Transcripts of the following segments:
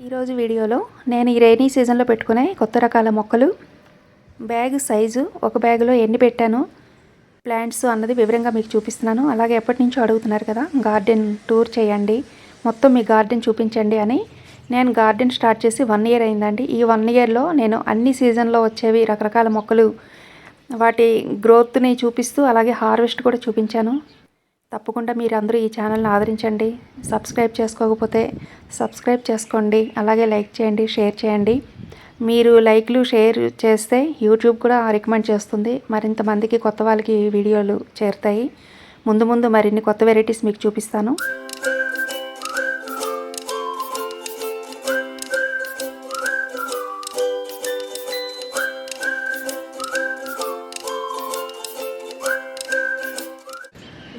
ఈరోజు వీడియోలో నేను ఈ రైనీ సీజన్లో పెట్టుకునే కొత్త రకాల మొక్కలు బ్యాగ్ సైజు ఒక బ్యాగ్లో ఎన్ని పెట్టాను ప్లాంట్స్ అన్నది వివరంగా మీకు చూపిస్తున్నాను. అలాగే ఎప్పటి నుంచో అడుగుతున్నారు కదా గార్డెన్ టూర్ చేయండి, మొత్తం మీ గార్డెన్ చూపించండి అని. నేను గార్డెన్ స్టార్ట్ చేసి 1 ఇయర్ అయిందండి. ఈ 1 ఇయర్లో నేను అన్ని సీజన్లో వచ్చేవి రకరకాల మొక్కలు వాటి గ్రోత్ని చూపిస్తూ అలాగే హార్వెస్ట్ కూడా చూపించాను. తప్పకుండా మీరు అందరూ ఈ ఛానల్ని ఆదరించండి. సబ్స్క్రైబ్ చేసుకోకపోతే సబ్స్క్రైబ్ చేసుకోండి, అలాగే లైక్ చేయండి, షేర్ చేయండి. మీరు లైక్లు షేర్ చేస్తే యూట్యూబ్ కూడా రికమెండ్ చేస్తుంది, మరింత మందికి కొత్త వాళ్ళకి వీడియోలు చేరుతాయి. ముందు ముందు మరిన్ని కొత్త వెరైటీస్ మీకు చూపిస్తాను.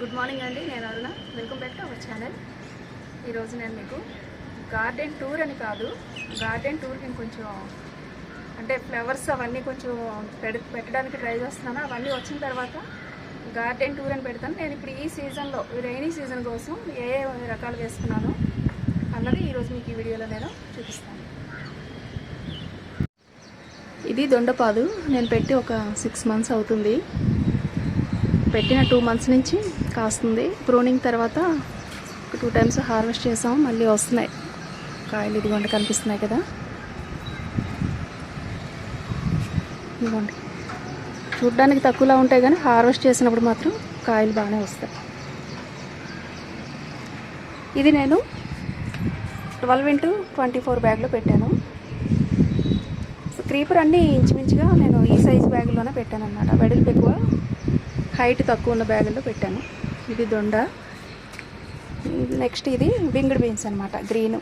గుడ్ మార్నింగ్ అండి, నేను Aruna. Welcome back to our channel. ఈరోజు నేను మీకు గార్డెన్ టూర్ అని కాదు, గార్డెన్ టూర్కి కొంచెం అంటే ఫ్లవర్స్ అవన్నీ కొంచెం పెట్టడానికి ట్రై చేస్తున్నాను. అవన్నీ వచ్చిన తర్వాత గార్డెన్ టూర్ అని పెడతాను. నేను ఇప్పుడు ఈ సీజన్లో రైనీ సీజన్ కోసం ఏ రకాలు వేసుకున్నాను అన్నది ఈరోజు మీకు ఈ వీడియోలో నేను చూపిస్తాను. ఇది దొండపాదు. నేను పెట్టి ఒక 6 months అవుతుంది. పెట్టిన 2 months నుంచి కాస్తుంది. ప్రూనింగ్ తర్వాత 2 times హార్వెస్ట్ చేసాం, మళ్ళీ వస్తున్నాయి కాయలు. ఇదిగోండి కనిపిస్తున్నాయి కదా, ఇదిగోండి. చూడ్డానికి తక్కువలా ఉంటాయి కానీ హార్వెస్ట్ చేసినప్పుడు మాత్రం కాయలు బాగానే వస్తాయి. ఇది నేను 12x24 బ్యాగ్లో పెట్టాను. క్రీపర్ అన్నీ ఇంచుమించుగా నేను ఈ సైజ్ బ్యాగ్లోనే పెట్టాను అన్నమాట. వెడల్పు ఎక్కువ హైట్ తక్కువ ఉన్న బ్యాగుల్లో పెట్టాను. ఇది దొండ. నెక్స్ట్ ఇది వింగ్డ్ బీన్స్ అనమాట, గ్రీను.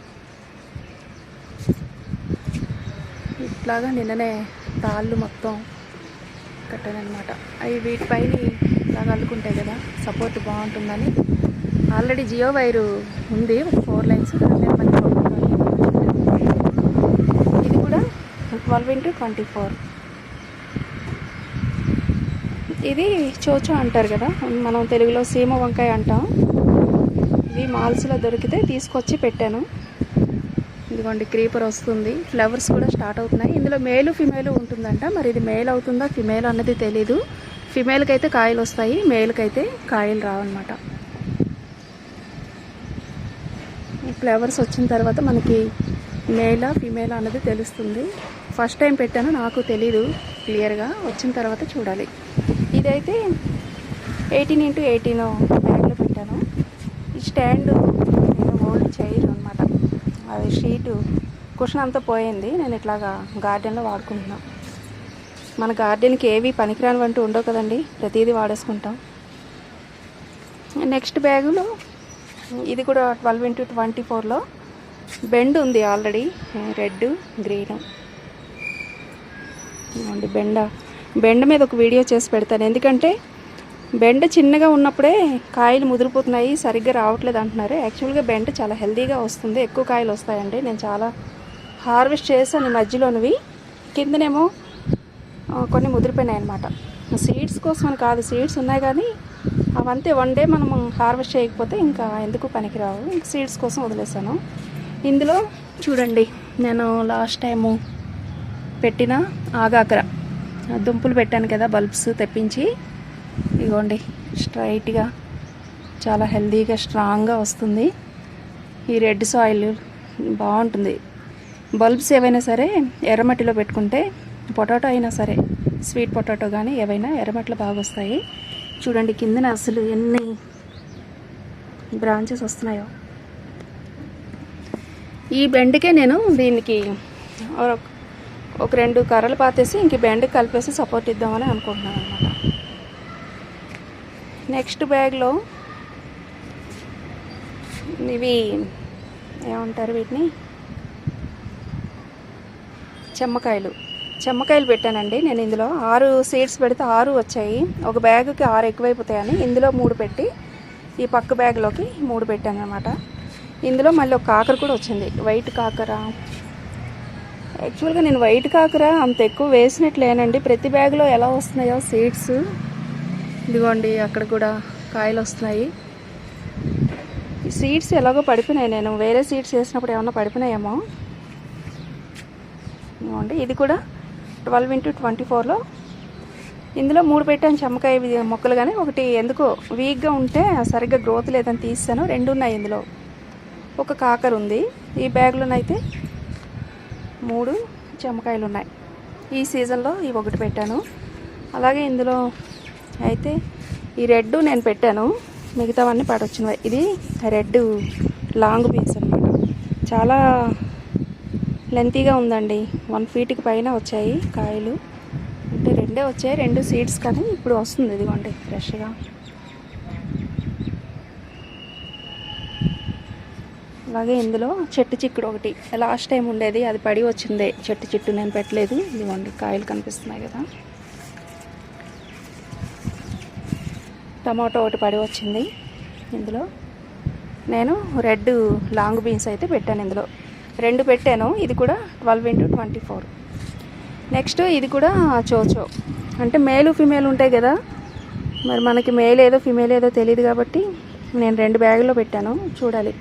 ఇట్లాగా నిన్ననే తాళ్ళు మొత్తం కట్టాను అనమాట. అవి వీటిపైన ఇలాగ అల్లుకుంటాయి కదా, సపోర్ట్ బాగుంటుందని. ఆల్రెడీ జియో వైరు ఉంది, 4 lines. ఇది కూడా 12x24. ఇది చోచో అంటారు కదా, మనం తెలుగులో సీమ వంకాయ అంటాం. ఇవి మాల్స్లో దొరికితే తీసుకొచ్చి పెట్టాను. ఇదిగోండి క్రీపర్ వస్తుంది, ఫ్లవర్స్ కూడా స్టార్ట్ అవుతున్నాయి. ఇందులో మేలు ఫిమేలు ఉంటుందంట. మరి ఇది మేల్ అవుతుందా ఫిమేల్ అన్నది తెలీదు. ఫిమేల్కి అయితే కాయలు వస్తాయి, మేల్కి అయితే కాయలు రావన్నమాట. ఫ్లవర్స్ వచ్చిన తర్వాత మనకి మేలా ఫిమేల్ అన్నది తెలుస్తుంది. ఫస్ట్ టైం పెట్టాను, నాకు తెలీదు క్లియర్గా. వచ్చిన తర్వాత చూడాలి. ఇదైతే 18x18 బ్యాగ్లో పెట్టాను. ఈ స్టాండ్ ఓల్డ్ చైర్ అనమాట, అది షీటు కుషన్ అంతా పోయింది. నేను ఇట్లాగా గార్డెన్లో వాడుకుంటున్నాను. మన గార్డెన్కి ఏవి పనికిరానివంటూ ఉండవు కదండి, ప్రతిదీ వాడేసుకుంటాం. నెక్స్ట్ బ్యాగులో ఇది కూడా 12x24లో బెండ్ ఉంది ఆల్రెడీ, రెడ్ గ్రీన్. బెండ మీద ఒక వీడియో చేసి పెడతాను. ఎందుకంటే బెండ చిన్నగా ఉన్నప్పుడే కాయలు ముదిరిపోతున్నాయి, సరిగ్గా రావట్లేదు అంటున్నారు. యాక్చువల్గా బెండ చాలా హెల్తీగా వస్తుంది, ఎక్కువ కాయలు వస్తాయండి. నేను చాలా హార్వెస్ట్ చేశాను మధ్యలోనివి. కిందనేమో కొన్ని ముదిరిపోయినాయి అనమాట. సీడ్స్ కోసం అని కాదు, సీడ్స్ ఉన్నాయి కానీ అవంతే వన్ డే మనం హార్వెస్ట్ చేయకపోతే ఇంకా ఎందుకు పనికిరావు. ఇంకా సీడ్స్ కోసం వదిలేసాను. ఇందులో చూడండి, నేను లాస్ట్ టైము పెట్టిన ఆగాకర దుంపులు పెట్టాను కదా, బల్బ్స్ తెప్పించి. ఇగోండి స్ట్రైట్గా చాలా హెల్తీగా స్ట్రాంగ్గా వస్తుంది. ఈ రెడ్ సాయిల్ బాగుంటుంది. బల్బ్స్ ఏవైనా సరే ఎర్రమట్టిలో పెట్టుకుంటే, పొటాటో అయినా సరే స్వీట్ పొటాటో కానీ ఏవైనా ఎర్రమట్టిలో బాగా వస్తాయి. చూడండి కిందన అసలు ఎన్ని బ్రాంచెస్ వస్తున్నాయో. ఈ బెండకే నేను దీనికి ఒక 2 కర్రలు పాతేసి ఇంక బెండకి కలిపేసి సపోర్ట్ ఇద్దామని అనుకుంటున్నాను అనమాట. నెక్స్ట్ బ్యాగ్లో ఇవి ఏమంటారు వీటిని, చెమ్మకాయలు పెట్టానండి నేను. ఇందులో 6 సీడ్స్ పెడితే 6 వచ్చాయి. ఒక బ్యాగ్కి 6 ఎక్కువైపోతాయని ఇందులో 3 పెట్టి ఈ పక్క బ్యాగ్లోకి 3 పెట్టాను అనమాట. ఇందులో మళ్ళీ ఒక కాకర కూడా వచ్చింది, వైట్ కాకర. యాక్చువల్గా నేను వైట్ కాకర అంత ఎక్కువ వేసినట్లేనండి. ప్రతి బ్యాగ్లో ఎలా వస్తున్నాయో సీడ్స్, ఇదిగోండి అక్కడ కూడా కాయలు వస్తున్నాయి. ఈ సీడ్స్ ఎలాగో పడిపోయినాయి. నేను వేరే సీడ్స్ వేసినప్పుడు ఏమన్నా పడిపోయినాయేమో. ఇదిగోండి ఇది కూడా 12x24లో ఇందులో 3 పెట్టాను చెమ్మకాయ మొక్కలు, కానీ ఒకటి ఎందుకో వీక్గా ఉంటే సరిగ్గా గ్రోత్ లేదని తీసాను. 2 ఉన్నాయి ఇందులో, ఒక కాకర ఉంది. ఈ బ్యాగ్లోనైతే 3 చెమ్మకాయలు ఉన్నాయి. ఈ సీజన్లో ఈ ఒకటి పెట్టాను. అలాగే ఇందులో అయితే ఈ రెడ్ నేను పెట్టాను, మిగతావన్నీ పడొచ్చినవి. ఇది రెడ్ లాంగ్ బీన్స్ అనమాట, చాలా లెంతీగా ఉందండి. 1 ఫీట్కి పైన వచ్చాయి కాయలు. అంటే 2 వచ్చాయి, 2 సీడ్స్, కానీ ఇప్పుడు వస్తుంది ఇదిగోండి ఫ్రెష్గా. అలాగే ఇందులో చెట్టు చిక్కుడు ఒకటి లాస్ట్ టైం ఉండేది, అది పడి వచ్చిందే. చెట్టు నేను పెట్టలేదు. ఇదిగోండి కాయలు కనిపిస్తున్నాయి కదా. టమాటో ఒకటి పడి వచ్చింది. ఇందులో నేను రెడ్ లాంగ్ బీన్స్ అయితే పెట్టాను. ఇందులో 2 పెట్టాను. ఇది కూడా 12x24. నెక్స్ట్ ఇది కూడా చోచో, అంటే మేలు ఫిమేల్ ఉంటాయి కదా, మరి మనకి మేల్ ఏదో ఫిమేల్ ఏదో తెలియదు కాబట్టి నేను 2 బ్యాగుల్లో పెట్టాను. చూడాలి,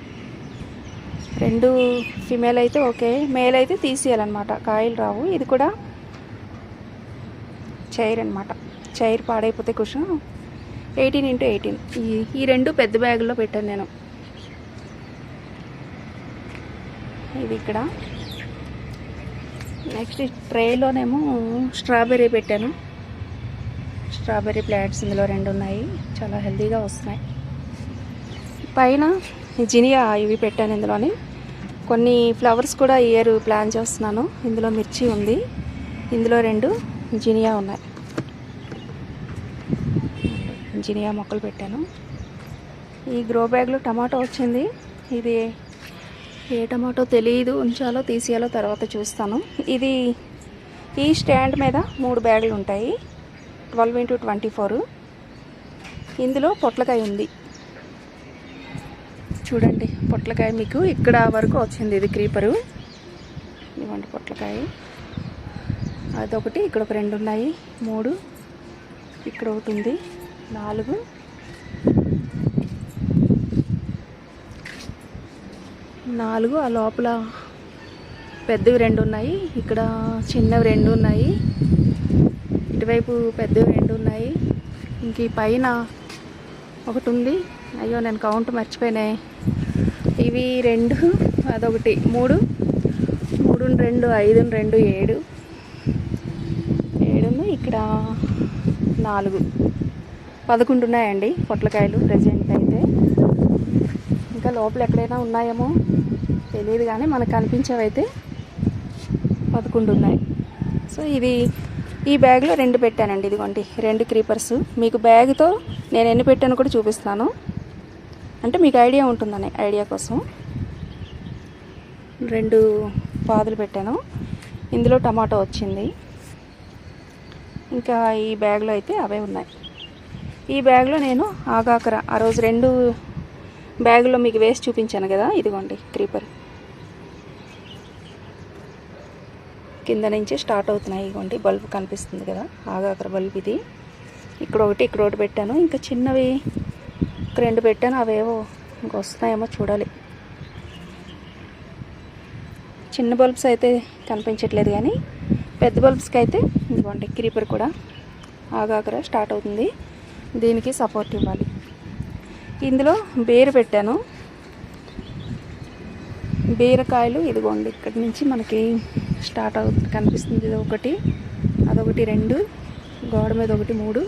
2 ఫిమేల్ అయితే ఓకే, మేల్ అయితే తీసేయాలన్నమాట, కాయలు రావు. ఇది కూడా చైర్ అనమాట, చైర్ పాడైపోతే కుషం 18x18. ఈ 2 పెద్ద బ్యాగుల్లో పెట్టాను నేను. ఇది ఇక్కడ. నెక్స్ట్ ట్రేలోనేమో స్ట్రాబెర్రీ పెట్టాను, స్ట్రాబెర్రీ ప్లాంట్స్ ఇందులో 2 ఉన్నాయి, చాలా హెల్తీగా వస్తున్నాయి. పైన జినియా ఇవి పెట్టాను. ఇందులోని కొన్ని ఫ్లవర్స్ కూడా ఇయర్ ప్లాన్ చేస్తున్నాను. ఇందులో మిర్చి ఉంది, ఇందులో 2 జినియా ఉన్నాయి. జినియా మొక్కలు పెట్టాను. ఈ గ్రో బ్యాగ్లో టమాటో వచ్చింది. ఇది ఏ టమాటో తెలియదు, ఉంచాలో తీసేయాలో తర్వాత చూస్తాను. ఇది ఈ స్టాండ్ మీద 3 బ్యాగులు ఉంటాయి, 12x24. ఇందులో పొట్లకాయ ఉంది చూడండి. పొట్లకాయ మీకు ఇక్కడ వరకు వచ్చింది. ఇది క్రీపరు, ఇవ్వండి పొట్లకాయ. అదొకటి, ఇక్కడ ఒక 2 ఉన్నాయి, 3 ఇక్కడ ఒకటి ఉంది, 4 ఆ లోపల పెద్దవి 2 ఉన్నాయి, ఇక్కడ చిన్నవి 2 ఉన్నాయి, ఇటువైపు పెద్దవి 2 ఉన్నాయి, ఇంక ఈ పైన ఒకటి ఉంది. అయ్యో నేను కౌంట్ మర్చిపోయినాయి. ఇవి 2, అదొకటి 3, 3 2 5 2 7, ఇక్కడ 4, 11 ఉన్నాయండి పొట్లకాయలు ప్రెజెంట్ అయితే. ఇంకా లోపల ఎక్కడైనా ఉన్నాయేమో తెలియదు, కానీ మనకు కనిపించేవైతే 11 ఉన్నాయి. సో ఇది ఈ బ్యాగ్లో 2 పెట్టానండి. ఇదిగోండి 2 క్రీపర్స్. మీకు బ్యాగ్తో నేను ఎన్ని పెట్టాను కూడా చూపిస్తాను, అంటే మీకు ఐడియా ఉంటుందని, ఐడియా కోసం. 2 పాదులు పెట్టాను. ఇందులో టమాటో వచ్చింది. ఇంకా ఈ బ్యాగ్లో అయితే అవే ఉన్నాయి. ఈ బ్యాగ్లో నేను ఆగాకర ఆ రోజు 2 బ్యాగుల్లో మీకు వేసి చూపించాను కదా, ఇదిగోండి క్రీపర్ కింద నుంచి స్టార్ట్ అవుతున్నాయి. ఇదిగోండి బల్బు కనిపిస్తుంది కదా, ఆగాకర బల్బు ఇది. ఇక్కడ ఒకటి పెట్టాను. ఇంకా చిన్నవి ఒక 2 పెట్టాను, అవేవో ఇంకా వస్తున్నాయేమో చూడాలి. చిన్న బల్బ్స్ అయితే కనిపించట్లేదు, కానీ పెద్ద బల్బ్స్కి అయితే ఇదిగోండి క్రీపర్ కూడా ఆగాకర స్టార్ట్ అవుతుంది. దీనికి సపోర్ట్ ఇవ్వాలి. ఇందులో బీర పెట్టాను. బీరకాయలు ఇదిగోండి ఇక్కడి నుంచి మనకి స్టార్ట్ అవుతుంది, కనిపిస్తుంది. ఇది ఒకటి, అదొకటి 2, గోడ మీద ఒకటి 3,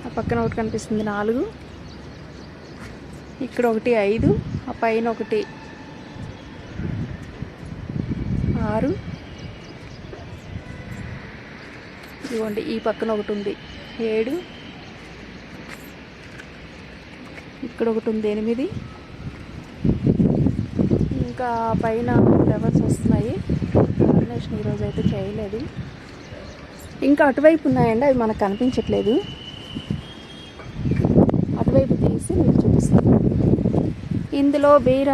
ఆ పక్కన ఒకటి కనిపిస్తుంది 4, ఇక్కడ ఒకటి 5, ఆ పైన ఒకటి 6, ఇదిగోండి ఈ పక్కన ఒకటి ఉంది 7, ఇక్కడ ఒకటి ఉంది 8, ఇంకా పైన ఫ్లవర్స్ వస్తున్నాయి. కాంబినేషన్ ఈరోజు అయితే చేయలేదు. ఇంకా అటువైపు ఉన్నాయండి, అవి మనకు కనిపించట్లేదు. అటువైపు తీసి మీకు చూపిస్తాను. ఇందులో బీర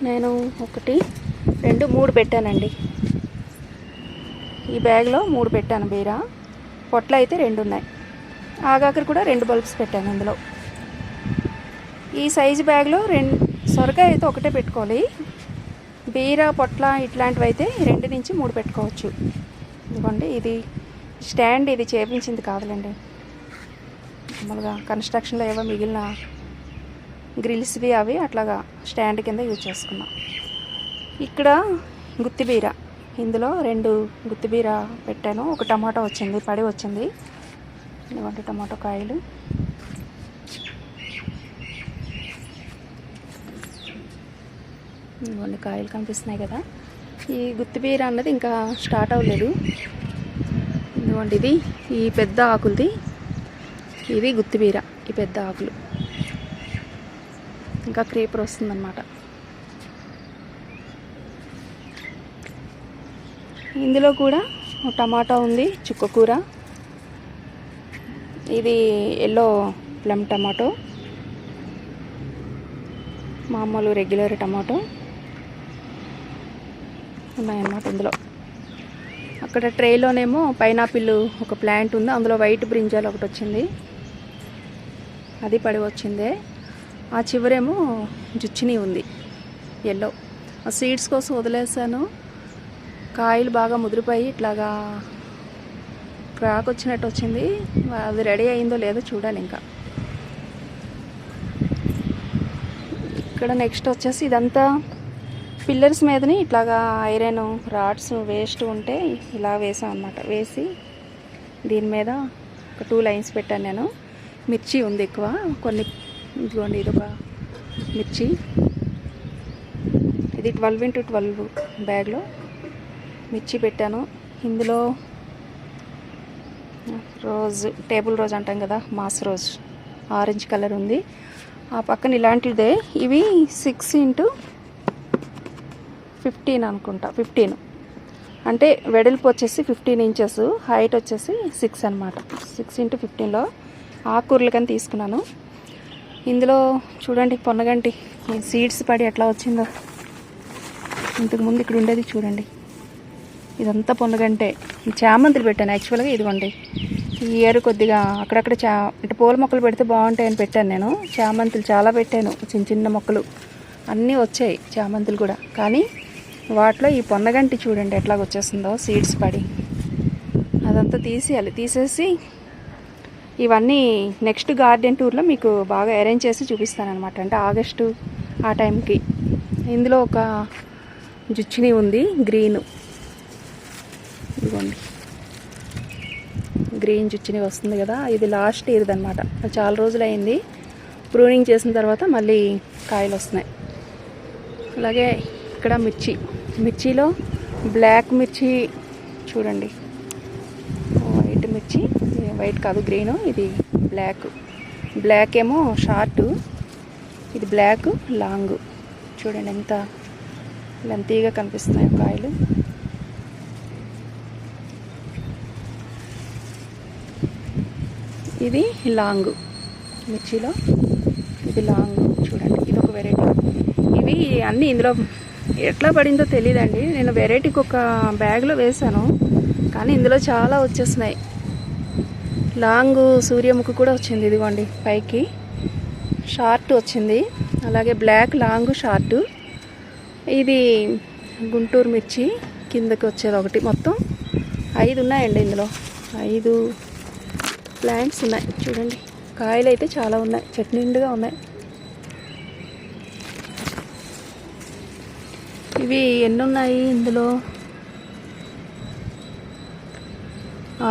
నేను 1 2 3 పెట్టానండి. ఈ బ్యాగ్లో 3 పెట్టాను బీర. పొట్లు అయితే 2 ఉన్నాయి. ఆగాకర కూడా 2 బల్బ్స్ పెట్టాను ఇందులో. ఈ సైజు బ్యాగ్లో సొరకాయ అయితే ఒకటే పెట్టుకోవాలి. బీర పొట్ల ఇట్లాంటివి అయితే 2 నుంచి 3 పెట్టుకోవచ్చు. ఇదిగోండి, ఇది స్టాండ్, ఇది చేపించింది కాదులేండి, మామూలుగా కన్స్ట్రక్షన్లో ఏవో మిగిలిన గ్రిల్స్వి అవి అట్లాగా స్టాండ్ కింద యూజ్ చేసుకున్నాం. ఇక్కడ గుత్తిబీర, ఇందులో 2 గుత్తిబీర పెట్టాను. ఒక టమాటో వచ్చింది, పడి వచ్చింది. ఇదిగోండి టమాటో కాయలు. ఇదిగోండి కాయలు కనిపిస్తున్నాయి కదా. ఈ గుత్తిబీర అన్నది ఇంకా స్టార్ట్ అవ్వలేదు. ఇదిగోండి ఇది ఈ పెద్ద ఆకులది, ఇది గుత్తిబీర, ఈ పెద్ద ఆకులు. ఇంకా క్రీపర్ వస్తుందన్నమాట. ఇందులో కూడా టమాటా ఉంది, చుక్కకూర, ఇది ఎల్లో ప్లమ్ టమాటో, మామూలు రెగ్యులర్ టమాటో ఉన్నాయన్నమాట ఇందులో. అక్కడ ట్రేలోనేమో పైనాపిల్ ఒక ప్లాంట్ ఉంది, అందులో వైట్ బ్రింజాల్ ఒకటి వచ్చింది, అది పడి వచ్చిందే. ఆ చివరేమో జుచ్చిని ఉంది ఎల్లో. ఆ సీడ్స్ కోసం వదిలేసాను. కాయలు బాగా ముదిరిపోయి ఇట్లాగా క్రాక్ వచ్చినట్టు వచ్చింది. అది రెడీ అయిందో లేదో చూడాలి ఇంకా. ఇక్కడ నెక్స్ట్ వచ్చేసి ఇదంతా పిల్లర్స్ మీదని ఇట్లాగా ఐరన్ రాడ్స్ వేస్ట్ ఉంటే ఇలా వేసాం అన్నమాట. వేసి దీని మీద ఒక 2 లైన్స్ పెట్టాను నేను. మిర్చి ఉంది ఎక్కువ కొన్ని. ఇదిగోండి ఇదొక మిర్చి, ఇది 12x12 బ్యాగ్లో మిర్చి పెట్టాను. ఇందులో రోజ్, టేబుల్ రోజ్ అంటాం కదా, మాస్ రోజ్, ఆరెంజ్ కలర్ ఉంది. ఆ పక్కన ఇలాంటిదే. ఇవి 6x15 అనుకుంటా, 15 అంటే వెడల్పు వచ్చేసి 15 ఇంచెస్, హైట్ వచ్చేసి 6 అనమాట. 6x15లో ఆకుకూరలకని తీసుకున్నాను. ఇందులో చూడండి పొన్నగంటి సీడ్స్ పడి ఎట్లా వచ్చిందో. ఇంతకుముందు ఇక్కడ ఉండేది చూడండి, ఇదంతా పొన్నగంటే. చామంతులు పెట్టాను యాక్చువల్గా. ఇదిగోండి ఈ ఇయర్ కొద్దిగా అక్కడక్కడ అంటే పూల మొక్కలు పెడితే బాగుంటాయని పెట్టాను నేను. చామంతులు చాలా పెట్టాను, చిన్న చిన్న మొక్కలు అన్నీ వచ్చాయి చామంతులు కూడా. కానీ వాటిలో ఈ పొన్నగంటి చూడండి ఎట్లాగ వచ్చేస్తుందో సీడ్స్ పడి. అదంతా తీసేయాలి. తీసేసి ఇవన్నీ నెక్స్ట్ గార్డెన్ టూర్లో మీకు బాగా అరేంజ్ చేసి చూపిస్తానమాట. అంటే ఆగస్టు ఆ టైంకి. ఇందులో ఒక జుచ్చిని ఉంది గ్రీన్, ఇదిగోండి గ్రీన్ జుచ్చిని వస్తుంది కదా. ఇది లాస్ట్ ఇయర్ది అనమాట. చాలా రోజులు అయింది. ప్రూనింగ్ చేసిన తర్వాత మళ్ళీ కాయలు వస్తున్నాయి. అలాగే ఇక్కడ మిర్చిలో బ్లాక్ మిర్చి చూడండి, వైట్ మిర్చి, వైట్ కాదు గ్రీన్, ఇది బ్లాక్ ఏమో షార్ట్, ఇది బ్లాక్ లాంగ్. చూడండి ఎంత లెంతీగా కనిపిస్తున్నాయి కాయలు. ఇది లాంగ్ మిర్చిలో, ఇది లాంగ్ చూడండి. ఇది ఒక వెరైటీ. ఇవి అన్నీ ఇందులో ఎట్లా పడిందో తెలియదండి. నేను వెరైటీకి ఒక బ్యాగ్లో వేసాను, కానీ ఇందులో చాలా వచ్చేసినాయి. లాంగ్ సూర్యముఖి కూడా వచ్చింది, ఇదిగోండి పైకి షార్ట్ వచ్చింది. అలాగే బ్లాక్ లాంగ్ షార్ట్. ఇది గుంటూరు మిర్చి కిందకి వచ్చేది ఒకటి. మొత్తం 5 ఉన్నాయండి ఇందులో. 5 ప్లాంట్స్ ఉన్నాయి చూడండి. కాయలు అయితే చాలా ఉన్నాయి, చెట్టు నిండుగా ఉన్నాయి. ఇవి ఎన్ని ఉన్నాయి ఇందులో?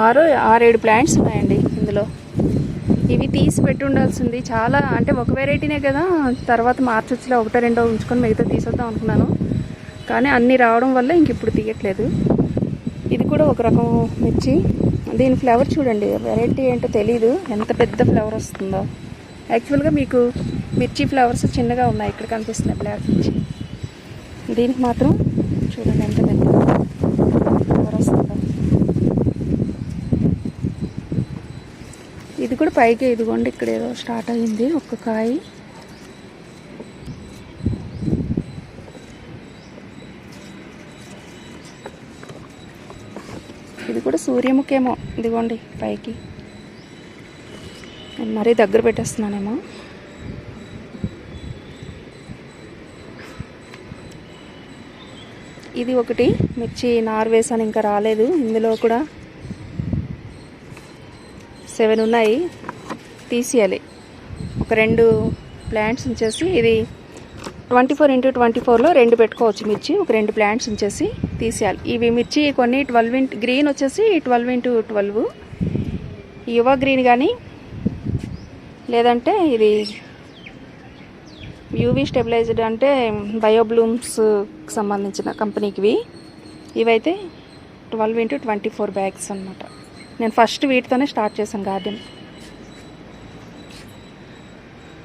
6-7 ప్లాంట్స్ ఉన్నాయండి ఇందులో. ఇవి తీసి పెట్టి ఉండాల్సింది చాలా. అంటే ఒక వెరైటీనే కదా, తర్వాత మార్చొచ్చులో 1-2 ఉంచుకొని మిగతా తీసేద్దాం అనుకున్నాను. కానీ అన్నీ రావడం వల్ల ఇంక ఇప్పుడు తీయట్లేదు. ఇది కూడా ఒక రకం మిర్చి. దీని ఫ్లేవర్ చూడండి, వెరైటీ ఏంటో తెలీదు, ఎంత పెద్ద ఫ్లేవర్ వస్తుందో. యాక్చువల్గా మీకు మిర్చి ఫ్లేవర్స్ చిన్నగా ఉన్నాయి, ఇక్కడ కనిపిస్తున్నాయి బ్లాక్ మిర్చి. దీనికి మాత్రం చూడండి ఎంత పెద్ద ఫ్లేవర్ వస్తుందో. ఇది కూడా పైకి ఇదిగోండి, ఇక్కడ ఏదో స్టార్ట్ అయ్యింది ఒక్క కాయ. ఇది కూడా సూర్యముఖేమో, ఇదిగోండి పైకి. నేను మరీ దగ్గర పెట్టేస్తున్నానేమో. ఇది ఒకటి మిర్చి నారు వేసాను, ఇంకా రాలేదు. ఇందులో కూడా 7 ఉన్నాయి, తీసేయాలి. ఒక 2 ప్లాంట్స్ ఉంచేసి, ఇది 24x24లో 2 పెట్టుకోవచ్చు మిర్చి. ఒక 2 ప్లాంట్స్ ఉంచేసి తీసేయాలి. ఇవి మిర్చి కొన్ని 12 గ్రీన్ వచ్చేసి 12x12, యువ గ్రీన్ కానీ లేదంటే ఇది యూవీ స్టెబిలైజ్డ్ అంటే బయోబ్లూమ్స్కి సంబంధించిన కంపెనీకి. ఇవైతే 12x24 బ్యాగ్స్ అన్నమాట. నేను ఫస్ట్ వీటితోనే స్టార్ట్ చేశాను గార్డెన్.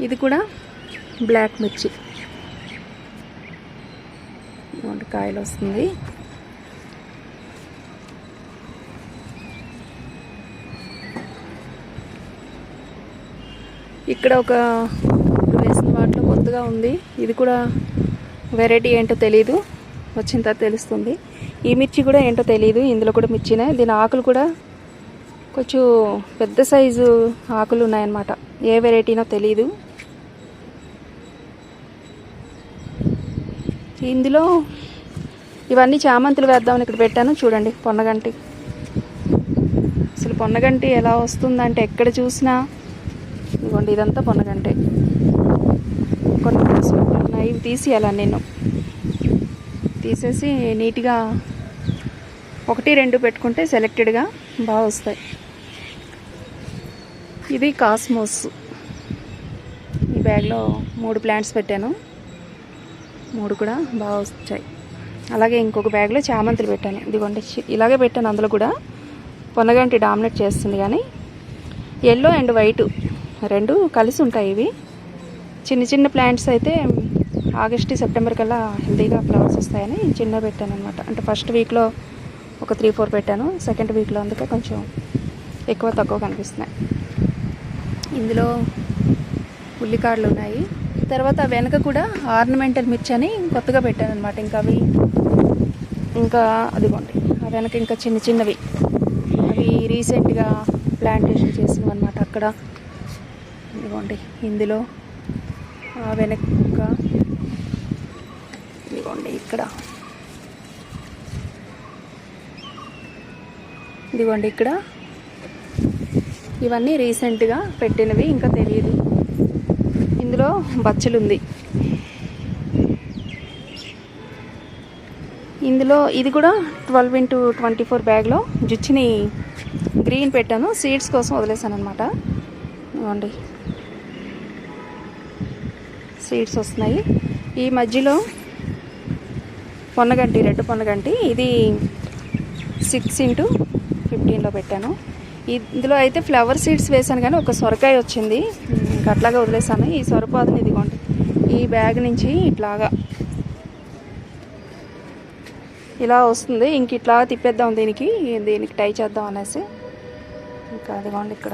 ఇది కూడా బ్లాక్ మిర్చి, కాయలు వస్తుంది. ఇక్కడ ఒక వేసిన వాటిలో కొత్తగా ఉంది. ఇది కూడా వెరైటీ ఏంటో తెలీదు, వచ్చిన తర్వాత తెలుస్తుంది. ఈ మిర్చి కూడా ఏంటో తెలీదు, ఇందులో కూడా మిర్చినే. దీని ఆకులు కూడా కొంచెం పెద్ద సైజు ఆకులు ఉన్నాయన్నమాట. ఏ వెరైటీనో తెలీదు. ఇందులో ఇవన్నీ చామంతులు వేద్దామని ఇక్కడ పెట్టాను. చూడండి పొన్నగంటి. అసలు పొన్నగంటి ఎలా వస్తుందంటే ఎక్కడ చూసినా ఇదిగోండి, ఇదంతా పొన్నగంటే. కొన్ని ఉన్నాయి, ఇవి తీసేయాలని నేను తీసేసి నీట్గా 1-2 పెట్టుకుంటే సెలెక్టెడ్గా బాగా వస్తాయి. ఇది కాస్మోస్. ఈ బ్యాగ్లో 3 ప్లాంట్స్ పెట్టాను, 3 కూడా బాగా వచ్చాయి. అలాగే ఇంకొక బ్యాగ్లో చామంతులు పెట్టాను. ఇదిగోండి ఇలాగే పెట్టాను. అందులో కూడా పొన్నగంటి డామినేట్ చేస్తుంది, కానీ ఎల్లో అండ్ వైట్ 2 కలిసి ఉంటాయి. ఇవి చిన్న చిన్న ప్లాంట్స్ అయితే ఆగస్టు సెప్టెంబర్ కల్లా హెల్తీగా ఫ్లవర్స్ వస్తాయని చిన్న పెట్టాను అనమాట. అంటే ఫస్ట్ వీక్లో ఒక 3-4 పెట్టాను, సెకండ్ వీక్లో అందుకే కొంచెం ఎక్కువ తక్కువ కనిపిస్తున్నాయి. ఇందులో ఉల్లికాడలు ఉన్నాయి. తర్వాత వెనక కూడా ఆర్నమెంటల్ మిర్చి అని కొత్తగా పెట్టాను అనమాట. ఇంకా అదిగోండి ఆ వెనక ఇంకా చిన్న చిన్నవి, అవి రీసెంట్గా ప్లాంటేషన్ చేసినవి అనమాట. అక్కడ ఇదిగోండి, ఇందులో ఆ వెనక ఇదిగోండి, ఇక్కడ ఇదిగోండి, ఇక్కడ ఇవన్నీ రీసెంట్గా పెట్టినవి, ఇంకా తెలియదు. ఇందులో బచ్చలుంది. ఇందులో ఇది కూడా 12x24 బ్యాగ్లో జుచ్చిని గ్రీన్ పెట్టాను, సీడ్స్ కోసం వదిలేసాను అనమాట. ఇవ్వండి సీడ్స్ వస్తున్నాయి. ఈ మధ్యలో పొన్నగంటి, రెడ్ పొన్నగంటి, ఇది 6x15లో పెట్టాను. ఇందులో అయితే ఫ్లవర్ సీడ్స్ వేసాను, కానీ ఒక సొరకాయ వచ్చింది, ఇంకా అట్లాగా వదిలేసాను. ఈ సొరపాదుని ఇదిగోండి ఈ బ్యాగ్ నుంచి ఇట్లాగా ఇలా వస్తుంది. ఇంక ఇట్లా తిప్పేద్దాం, దీనికి టై చేద్దాం అనేసి. ఇంకా అదిగోండి ఇక్కడ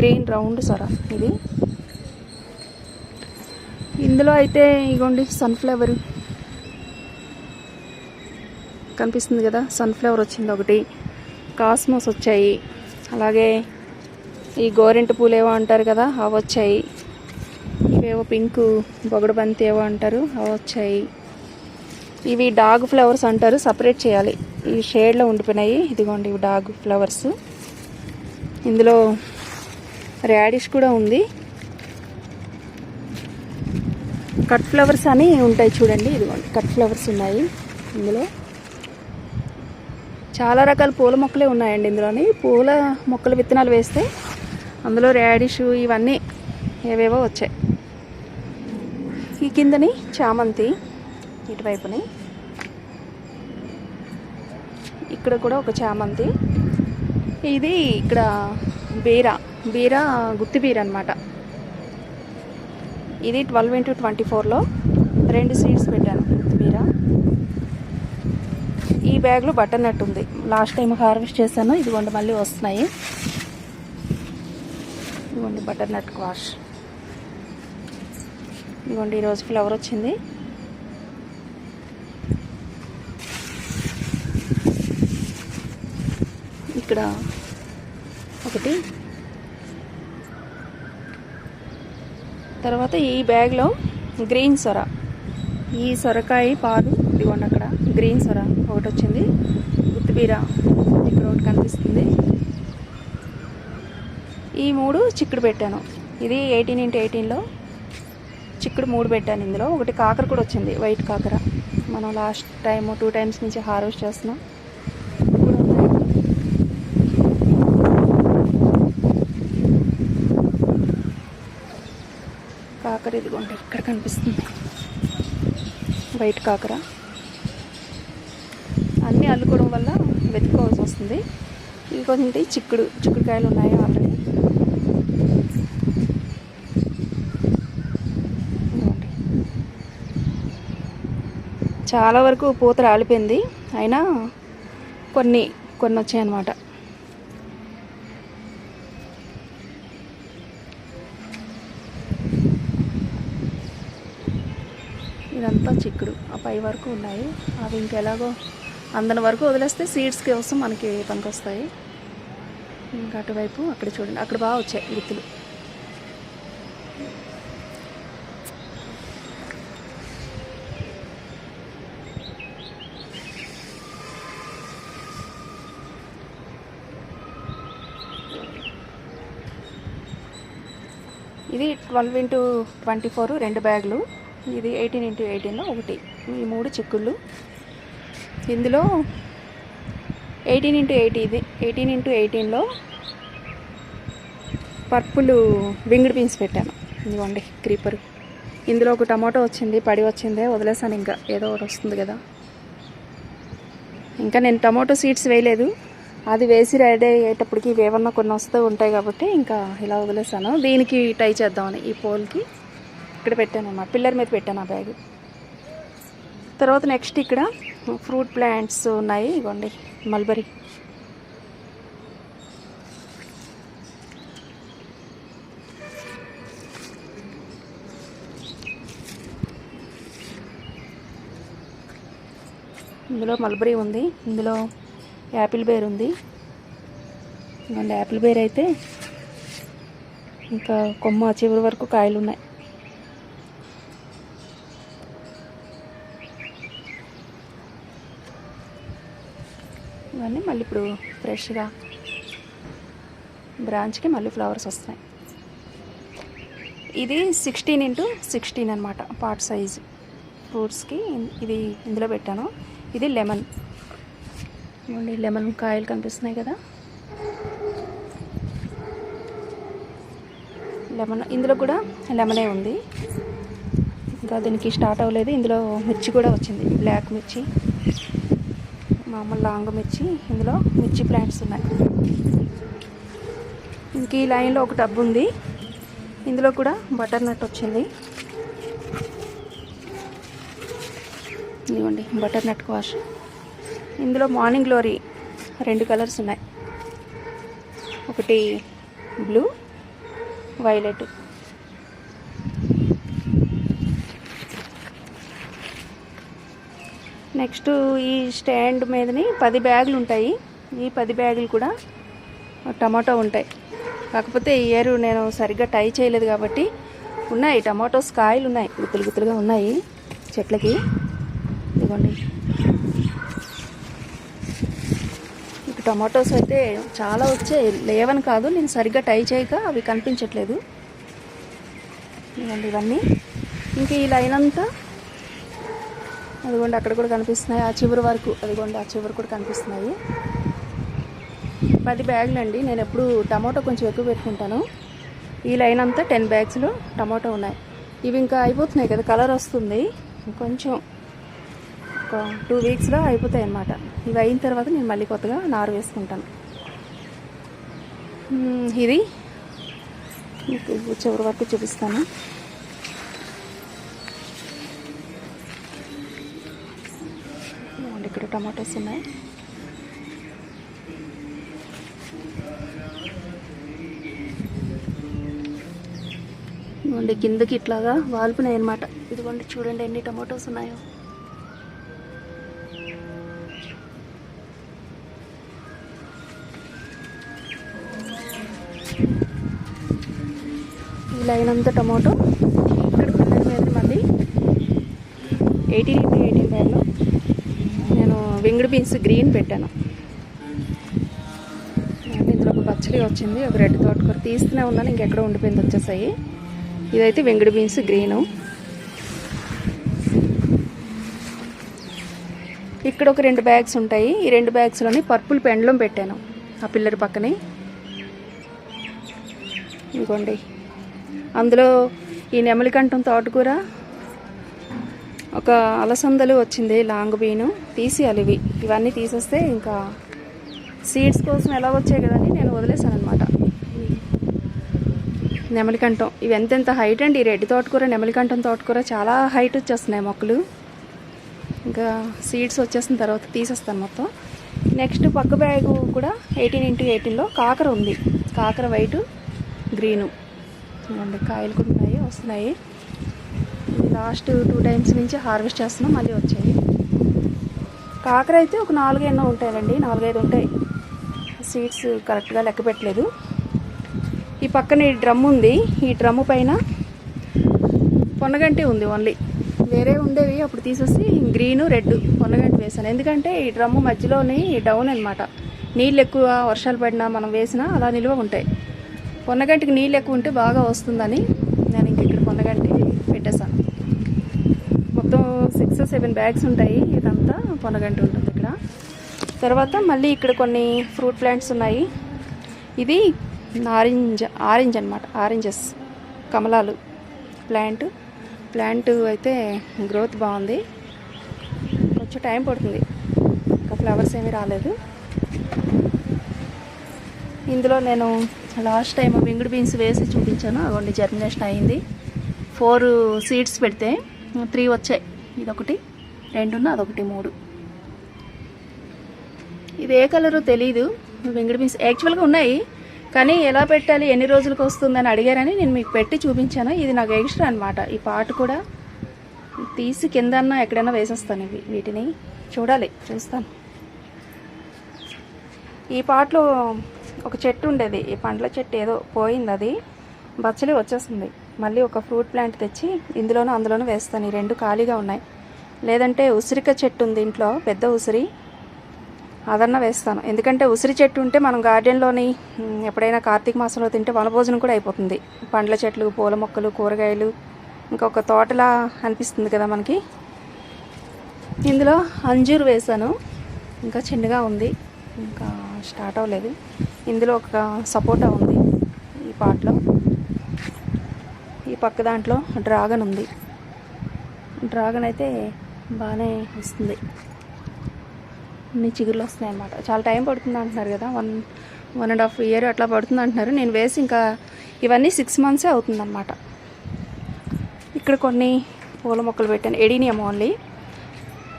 గ్రీన్ రౌండ్ సొర ఇది. ఇందులో అయితే ఇగోండి సన్ఫ్లవర్ కనిపిస్తుంది కదా, సన్ఫ్లవర్ వచ్చింది ఒకటి, కాస్మోస్ వచ్చాయి, అలాగే ఈ గోరెంట పూలు ఏవో అంటారు కదా అవి వచ్చాయి, ఇవేవో పింక్ బొగడబంతి ఏవో అంటారు అవి వచ్చాయి. ఇవి డాగ్ ఫ్లవర్స్ అంటారు, సపరేట్ చేయాలి, ఈ షేడ్లో ఉండిపోయినాయి. ఇదిగోండి ఇవి డాగ్ ఫ్లవర్స్. ఇందులో రాడిష్ కూడా ఉంది. కట్ ఫ్లవర్స్ అని ఉంటాయి చూడండి, ఇదిగోండి కట్ ఫ్లవర్స్ ఉన్నాయి. ఇందులో చాలా రకాల పూల మొక్కలే ఉన్నాయండి. ఇందులోని పూల మొక్కల విత్తనాలు వేస్తే అందులో రాడిష్ ఇవన్నీ ఏవేవో వచ్చాయి. ఈ కిందని చామంతి, ఇటువైపుని ఇక్కడ కూడా ఒక చామంతి. ఇది ఇక్కడ బీరా గుత్తి బీర అనమాట. ఇది 12x24లో 2 సీడ్స్ పెట్టాను గుత్తి బీర. ఈ బ్యాగ్లో బటర్నట్ ఉంది, లాస్ట్ టైం హార్వెస్ట్ చేశాను. ఇదిగోండి మళ్ళీ వస్తున్నాయి. ఇదిగోండి బటర్నట్ క్వాష్. ఇదిగోండి ఈరోజు ఫ్లవర్ వచ్చింది. ఇక్కడ ఒకటి. తర్వాత ఈ బ్యాగ్లో గ్రీన్ సొర, ఈ సొరకాయ పాదు ఇదిగోండి, అక్కడ గ్రీన్ సొర ఒకటి వచ్చింది, గుత్తిబీర ఇక్కడ ఒకటి కనిపిస్తుంది. ఈ 3 చిక్కుడు పెట్టాను. ఇది 18x18లో చిక్కుడు 3 పెట్టాను. ఇందులో ఒకటి కాకర కూడా వచ్చింది, వైట్ కాకర. మనం లాస్ట్ టైం 2 టైమ్స్ నుంచి హార్వెస్ట్ చేస్తున్నాం. కాకర ఇదిగోండి ఇక్కడ కనిపిస్తుంది, వైట్ కాకర. అన్నీ అల్లుకోవడం వల్ల వెతుక్కోవాల్సి వస్తుంది. ఇవి కొంచెం చిక్కుడుకాయలు ఉన్నాయి ఆల్రెడీ. చాలా వరకు పూత రాలిపోయింది, అయినా కొన్ని వచ్చాయన్నమాట. ఇదంతా చిక్కుడు, ఆ పై వరకు ఉన్నాయి. అవి ఇంకెలాగో అందని వరకు వదిలేస్తే సీడ్స్కి కోసం మనకి పనికొస్తాయి. ఇంకా అటువైపు అక్కడ చూడండి, అక్కడ బాగా వచ్చాయి గుత్తులు. ఇది 12x24 2 బ్యాగులు. ఇది 18x18లో ఒకటి. ఈ 3 చిక్కుళ్ళు. ఇందులో 18x18 ఇది 18x18లో పర్పుల్ వింగ్డ్ బీన్స్ పెట్టాను. ఇదిగోండి క్రీపర్. ఇందులో ఒక టమాటో వచ్చింది, పడి వచ్చిందే, వదిలేసాను. ఇంకా ఏదో ఒకటి వస్తుంది కదా. ఇంకా నేను టమాటో సీడ్స్ వేయలేదు, అది వేసి రెడీ అయ్యేటప్పటికి ఏమన్నా కొన్ని వస్తూ ఉంటాయి కాబట్టి ఇంకా ఇలా వదిలేసాను. దీనికి టై చేద్దామని ఈ పోల్కి ఇక్కడ పెట్టాను అన్నమాట, పిల్లర్ మీద పెట్టాను ఆ బ్యాగ్. తర్వాత నెక్స్ట్ ఇక్కడ ఫ్రూట్ ప్లాంట్స్ ఉన్నాయి. ఇవ్వండి మల్బరీ. ఇందులో మల్బరీ ఉంది, ఇందులో యాపిల్ బేర్ ఉంది. ఇవ్వండి యాపిల్ బేర్ అయితే ఇంకా కొమ్మ చివరి వరకు కాయలు ఉన్నాయి. ఇవన్నీ మళ్ళీ ఇప్పుడు ఫ్రెష్గా బ్రాంచ్కి మళ్ళీ ఫ్లవర్స్ వస్తున్నాయి. ఇది 16x16 అనమాట పార్ట్ సైజు ఫ్రూట్స్కి. ఇది ఇందులో పెట్టాను. ఇది లెమన్. లెమన్ కాయలు కనిపిస్తున్నాయి కదా. లెమన్ ఇందులో కూడా లెమనే ఉంది, ఇంకా దీనికి స్టార్ట్ అవ్వలేదు. ఇందులో మిర్చి కూడా వచ్చింది, బ్లాక్ మిర్చి, మామూలు లాంగ్ మిర్చి. ఇందులో మిర్చి ప్లాంట్స్ ఉన్నాయి. ఇంక ఈ లైన్లో ఒక టబ్ ఉంది, ఇందులో కూడా బటర్ నట్ వచ్చింది. ఇదిగోండి బటర్ నట్ వాష్. ఇందులో మార్నింగ్ గ్లోరీ 2 కలర్స్ ఉన్నాయి, ఒకటి బ్లూ, వైలెట్. నెక్స్ట్ ఈ స్టాండ్ మీదని 10 బ్యాగులు ఉంటాయి. ఈ 10 బ్యాగులు కూడా టమాటో ఉంటాయి. కాకపోతే ఈ ఇయర్ నేను సరిగ్గా టై చేయలేదు కాబట్టి ఉన్నాయి టమాటోస్, కాయలు ఉన్నాయి, గుత్తులుగా ఉన్నాయి చెట్లకి. ఇదిగోండి ఇక టమాటోస్ అయితే చాలా వచ్చాయి, లేవని కాదు, నేను సరిగ్గా టై చేయక అవి కనిపించట్లేదు. ఇదిగోండి ఇవన్నీ. ఇంక ఈ లైన్ అంతా అదిగోండి అక్కడ కూడా కనిపిస్తున్నాయి, ఆ చివరి వరకు. అదిగోండి ఆ చివరి కూడా కనిపిస్తున్నాయి. 10 బ్యాగులు అండి. నేను ఎప్పుడు టమాటో కొంచెం ఎక్కువ పెట్టుకుంటాను. ఈ లైన్ అంతా 10 బ్యాగ్స్లో టమాటో ఉన్నాయి. ఇవి ఇంకా అయిపోతున్నాయి కదా, కలర్ వస్తుంది. కొంచెం ఒక 2 వీక్స్లో అయిపోతాయి అన్నమాట. ఇవి అయిన తర్వాత నేను మళ్ళీ కొత్తగా నారు వేసుకుంటాను. ఇది మీకు చివరి వరకు చూపిస్తాను. ఇక్కడ టమాటోస్ ఉన్నాయి. ఇదిగోండి కిందకి ఇట్లాగా వాల్పునాయి అన్నమాట. ఇదిగోండి చూడండి ఎన్ని టమాటోస్ ఉన్నాయో. ఈ లైన్ అంతా టమాటో. ఇక్కడ పిల్లల మీద మళ్ళీ 18x18 బ్యాగ్లో నేను వింగ్డ్ బీన్స్ గ్రీన్ పెట్టాను. ఇందులో ఒక పచ్చడి వచ్చింది, ఒక రెడ్ తోటకూర తీస్తూనే ఉన్నాను, ఇంకెక్కడో ఉండిపోయింది, వచ్చేసాయి. ఇదైతే వింగ్డ్ బీన్స్ గ్రీను. ఇక్కడ ఒక 2 బ్యాగ్స్ ఉంటాయి. ఈ 2 బ్యాగ్స్లోని పర్పుల్ పెండ్లం పెట్టాను ఆ పిల్లర్ పక్కనే. ఇదిగోండి, అందులో ఈ నెమలికంఠం తోటకూర, ఒక అలసందలు వచ్చింది, లాంగ్ బీను తీసేయాలి. ఇవన్నీ తీసేస్తే ఇంకా సీడ్స్ కోసం ఎలా వచ్చాయి కదని నేను వదిలేసాను అనమాట. నెమలికంఠం ఇవి ఎంతెంత హైట్ అండి. ఈ రెడ్ తోటకూర, నెమలికంఠం తోటకూర చాలా హైట్ వచ్చేస్తున్నాయి మొక్కలు. ఇంకా సీడ్స్ వచ్చేసిన తర్వాత తీసేస్తాను మొత్తం. నెక్స్ట్ పక్క బ్యాగు కూడా 18x18లో కాకర ఉంది. కాకర వైటు గ్రీను కాయలు కూడా ఉన్నాయి, వస్తున్నాయి. లాస్ట్ 2 టైమ్స్ నుంచి హార్వెస్ట్ చేస్తున్నాం, మళ్ళీ వచ్చాయి. కాకర అయితే ఒక 4 ఎన్నో ఉంటాయండి, 4-5 ఉంటాయి. సీడ్స్ కరెక్ట్గా లెక్క పెట్టలేదు. ఈ పక్కన ఈ డ్రమ్ ఉంది, ఈ డ్రమ్ము పైన పొన్నగంటి ఉంది. ఓన్లీ వేరే ఉండేవి అప్పుడు తీసేసి గ్రీను రెడ్ పొన్నగంటి వేసాను. ఎందుకంటే ఈ డ్రమ్ము మధ్యలోని డౌన్ అనమాట, నీళ్ళు ఎక్కువ వర్షాలు పడినా మనం వేసినా అలా నిల్వ ఉంటాయి. పొన్నగంటికి నీళ్ళు ఎక్కువ ఉంటే బాగా వస్తుందని నేను ఇంక ఇక్కడ పొన్నగంటి పెట్టేశాను. మొత్తం 6-7 బ్యాగ్స్ ఉంటాయి. ఇదంతా పొన్నగంటి ఉంటుంది ఇక్కడ. తర్వాత మళ్ళీ ఇక్కడ కొన్ని ఫ్రూట్ ప్లాంట్స్ ఉన్నాయి. ఇది ఆరెంజ్ అనమాట, ఆరెంజెస్ కమలాలు ప్లాంట్ అయితే గ్రోత్ బాగుంది. కొంచెం టైం పడుతుంది, ఇంకా ఫ్లవర్స్ ఏమీ రాలేదు. ఇందులో నేను లాస్ట్ టైం వింగ్డ్ బీన్స్ వేసి చూపించాను, అదిగోండి జర్మినేషన్ అయింది. 4 సీడ్స్ పెడితే 3 వచ్చాయి. ఇదొకటి 2, అదొకటి 3. ఇది ఏ కలరు తెలీదు. వింగ్డ్ బీన్స్ యాక్చువల్గా ఉన్నాయి, కానీ ఎలా పెట్టాలి, ఎన్ని రోజులకు వస్తుందని అడిగారని నేను మీకు పెట్టి చూపించాను. ఇది నాకు ఎక్స్ట్రా అనమాట. ఈ పార్ట్ కూడా తీసి కిందన్నా ఎక్కడైనా వేసేస్తాను. వీటిని చూస్తాను. ఈ పార్ట్లో ఒక చెట్టు ఉండేది, ఈ పండ్ల చెట్టు ఏదో పోయింది, అది బచ్చలి వచ్చేస్తుంది. మళ్ళీ ఒక ఫ్రూట్ ప్లాంట్ తెచ్చి ఇందులోనూ అందులోనూ వేస్తాను. ఈ 2 ఖాళీగా ఉన్నాయి. లేదంటే ఉసిరిక చెట్టు ఉంది ఇంట్లో, పెద్ద ఉసిరి, అదన్నా వేస్తాను. ఎందుకంటే ఉసిరి చెట్టు ఉంటే మనం గార్డెన్లోని ఎప్పుడైనా కార్తీక మాసంలో తింటే వనభోజనం కూడా అయిపోతుంది. పండ్ల చెట్లు, పూల మొక్కలు, కూరగాయలు, ఇంకొక తోటలా అనిపిస్తుంది కదా మనకి. ఇందులో అంజూరు వేసాను, ఇంకా చిన్నగా ఉంది, ఇంకా స్టార్ట్ అవ్వలేదు. ఇందులో ఒక సపోటా ఉంది ఈ పాట్లో. ఈ పక్క దాంట్లో డ్రాగన్ ఉంది. డ్రాగన్ అయితే బాగానే వస్తుంది, అన్ని చిగురులు వస్తున్నాయి అన్నమాట. చాలా టైం పడుతుంది అంటున్నారు కదా, 1.5 year అట్లా పడుతుంది అంటున్నారు. నేను వేసి ఇంకా ఇవన్నీ 6 months అవుతుందన్నమాట. ఇక్కడ కొన్ని పూల మొక్కలు పెట్టాను, ఎడీనియం ఓన్లీ.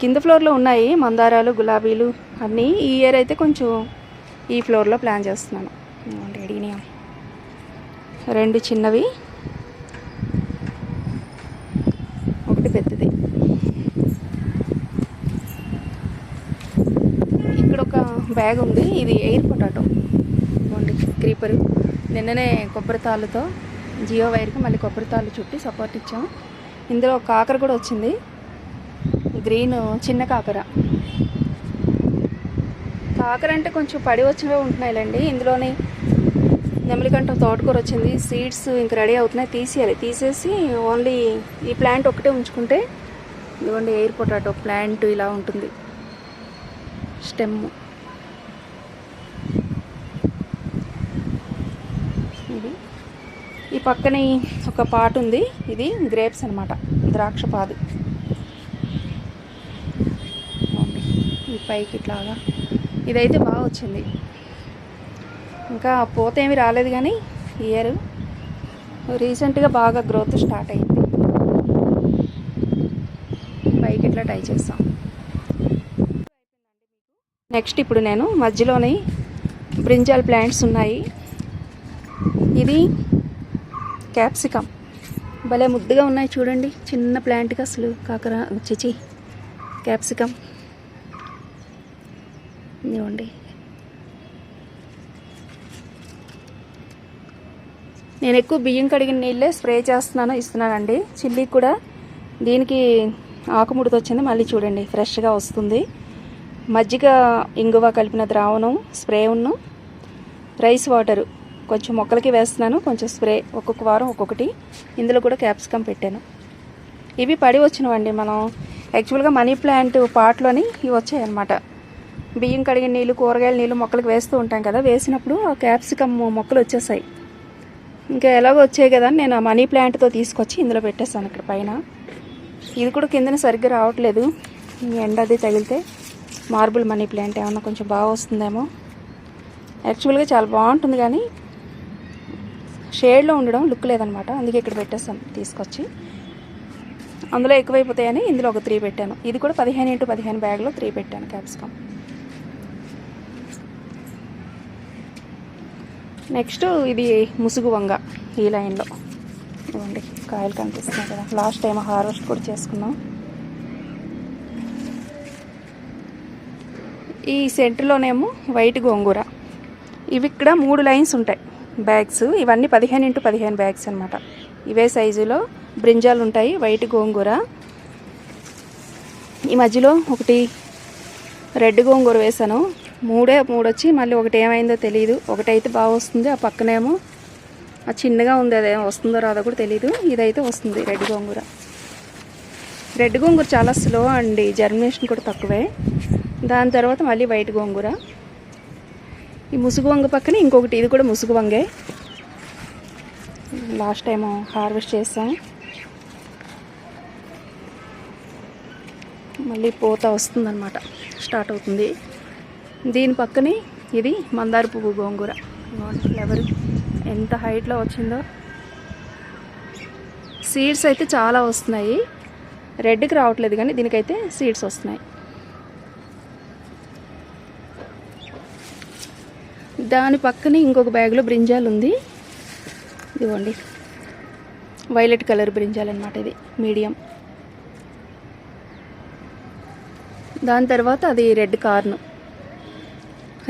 కింద ఫ్లోర్లో ఉన్నాయి మందారాలు, గులాబీలు అన్నీ. ఈ ఇయర్ అయితే కొంచెం ఈ ఫ్లోర్లో ప్లాన్ చేస్తున్నాను. ఎడీనియం 2 చిన్నవి, ఒకటి పెద్దది. ఇక్కడ ఒక బ్యాగ్ ఉంది, ఇది ఎయిర్ పొటాటో క్రీపర్. నిన్ననే కొబ్బరి తాళ్ళతో జియో వైర్కి మళ్ళీ కొబ్బరి తాళ్ళు చుట్టి సపోర్ట్ ఇచ్చాం. ఇందులో కాకర కూడా వచ్చింది, గ్రీన్ చిన్న కాకర. కాకర అంటే కొంచెం పడి వచ్చినవే ఉంటున్నాయిలేండి. ఇందులోని నెమలికంఠం తోటకూర వచ్చింది, సీడ్స్ ఇంక రెడీ అవుతున్నాయి, తీసేయాలి. తీసేసి ఓన్లీ ఈ ప్లాంట్ ఒకటే ఉంచుకుంటే, ఇదిగోండి ఎయిర్ పొటాటో ప్లాంట్ ఇలా ఉంటుంది, స్టెమ్. ఇది ఈ పక్కనే ఒక పాట్ ఉంది, ఇది గ్రేప్స్ అనమాట, ద్రాక్ష పాదు. ఈ పైకి ఇట్లాగా ఇదైతే బాగా వచ్చింది. ఇంకా పూత ఏమి రాలేదు, కానీ ఇయర్ రీసెంట్గా బాగా గ్రోత్ స్టార్ట్ అయింది. పైకి ఇట్లా ట్రై చేస్తాం. నెక్స్ట్ ఇప్పుడు నేను మధ్యలోని బ్రింజాల్ ప్లాంట్స్ ఉన్నాయి. ఇది క్యాప్సికమ్, భలే ముద్దుగా ఉన్నాయి చూడండి. చిన్న ప్లాంట్కి అసలు కాకర చిచి క్యాప్సికమ్ ఇవ్వండి. నేను ఎక్కువ బియ్యం కడిగిన నీళ్ళే స్ప్రే చేస్తున్నాను, ఇస్తున్నానండి. చిల్లీకి కూడా దీనికి ఆకుముడత వచ్చింది. మళ్ళీ చూడండి ఫ్రెష్గా వస్తుంది. మజ్జిగ ఇంగువ కలిపిన ద్రావణం స్ప్రే ఉన్న రైస్ వాటరు కొంచెం మొక్కలకి వేస్తున్నాను, కొంచెం స్ప్రే ఒక్కొక్క వారం ఒక్కొక్కటి. ఇందులో కూడా క్యాప్సికమ్ పెట్టాను. ఇవి పడి వచ్చినవండి. మనం యాక్చువల్గా మనీ ప్లాంట్ పాట్లోని ఇవి వచ్చాయన్నమాట. బియ్యం కడిగిన నీళ్ళు, కూరగాయల నీళ్ళు మొక్కలకు వేస్తూ ఉంటాం కదా, వేసినప్పుడు ఆ క్యాప్సికమ్ మొక్కలు వచ్చేసాయి. ఇంకా ఎలాగో వచ్చాయి కదా అని నేను ఆ మనీ ప్లాంట్తో తీసుకొచ్చి ఇందులో పెట్టేస్తాను ఇక్కడ పైన. ఇది కూడా కిందన సరిగ్గా రావట్లేదు, ఎండ అది తగిలితే. మార్బుల్ మనీ ప్లాంట్ ఏమన్నా కొంచెం బాగా వస్తుందేమో. యాక్చువల్గా చాలా బాగుంటుంది కానీ షేడ్లో ఉండడం లుక్ లేదనమాట, అందుకే ఇక్కడ పెట్టేస్తాను తీసుకొచ్చి. అందులో ఎక్కువైపోతాయని ఇందులో ఒక 3 పెట్టాను. ఇది కూడా 15x15 బ్యాగ్లో 3 పెట్టాను క్యాప్సికమ్. నెక్స్ట్ ఇది ముసుగు వంగ. ఈ లైన్లో ఇవ్వండి కాయలు కనిపిస్తున్నాయి కదా, లాస్ట్ టైం హార్వెస్ట్ కూడా చేసుకున్నాం. ఈ సెంటర్లోనేమో వైట్ గోంగూర. ఇవి ఇక్కడ 3 లైన్స్ ఉంటాయి బ్యాగ్స్. ఇవన్నీ 15x15 బ్యాగ్స్ అనమాట. ఇవే సైజులో బ్రింజాలు ఉంటాయి, వైట్ గోంగూర. ఈ మధ్యలో ఒకటి రెడ్ గోంగూర వేసాను. 3 వచ్చి మళ్ళీ ఒకటి ఏమైందో తెలియదు. ఒకటైతే బాగా వస్తుంది, ఆ పక్కనేమో ఆ చిన్నగా ఉంది, అదేమో వస్తుందో రాదో కూడా తెలియదు. ఇదైతే వస్తుంది రెడ్ గోంగూర. రెడ్ గోంగూర చాలా స్లో అండి, జర్మినేషన్ కూడా తక్కువే. దాని తర్వాత మళ్ళీ వైట్ గోంగూర. ఈ ముసుగు వంగ పక్కన ఇంకొకటి, ఇది కూడా ముసుగు వంగే. లాస్ట్ టైం హార్వెస్ట్ చేస్తాం. మళ్ళీ పూత వస్తుందన్నమాట, స్టార్ట్ అవుతుంది. దీని పక్కనే ఇది మందార పువ్వు గోంగూర. ఫ్లవర్ ఎంత హైట్లో వచ్చిందో. సీడ్స్ అయితే చాలా వస్తున్నాయి. రెడ్కి రావట్లేదు కానీ దీనికైతే సీడ్స్ వస్తున్నాయి. దాని పక్కనే ఇంకొక బ్యాగ్లో బ్రింజాల్ ఉంది. ఇదిగోండి వైలెట్ కలర్ బ్రింజాల్ అనమాట, ఇది మీడియం. దాని తర్వాత అది రెడ్ కార్న్.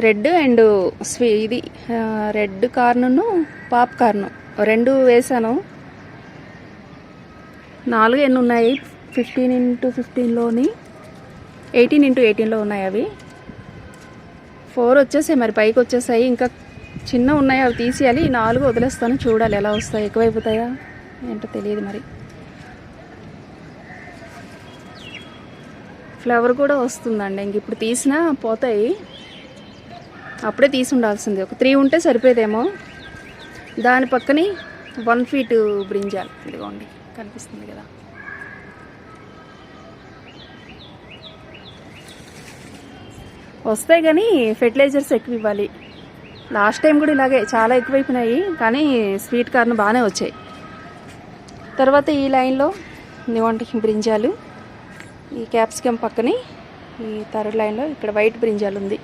రెడ్ అండ్ ఇది రెడ్ కార్ను పాప్ కార్ను 2 వేసాను. 4 ఎన్ని ఉన్నాయి, 15x15లోని 18x18లో ఉన్నాయి. అవి 4 వచ్చేసాయి, మరి పైకి వచ్చేసాయి. ఇంకా చిన్న ఉన్నాయి, అవి తీసేయాలి. 4 వదిలేస్తాను, చూడాలి ఎలా వస్తాయి. ఎక్కువైపోతాయా ఏంటో తెలియదు మరి. ఫ్లవర్ కూడా వస్తుందండి, ఇంక ఇప్పుడు తీసినా పోతాయి. అప్పుడే తీసి ఉండాల్సింది. ఒక 3 ఉంటే సరిపోయేదేమో. దాని పక్కనే 1 ఫీట్ బ్రింజాల్. ఇదిగోండి కనిపిస్తుంది కదా. వస్తాయి కానీ ఫెర్టిలైజర్స్ ఎక్కువ ఇవ్వాలి. లాస్ట్ టైం కూడా ఇలాగే చాలా ఎక్కువైపోయినాయి, కానీ స్వీట్ కార్న్ బాగానే వచ్చాయి. తర్వాత ఈ లైన్లో ఇదిగోండి బ్రింజాలు. ఈ క్యాప్సికమ్ పక్కనే ఈ 3rd లైన్లో ఇక్కడ వైట్ బ్రింజాల్ ఉంది.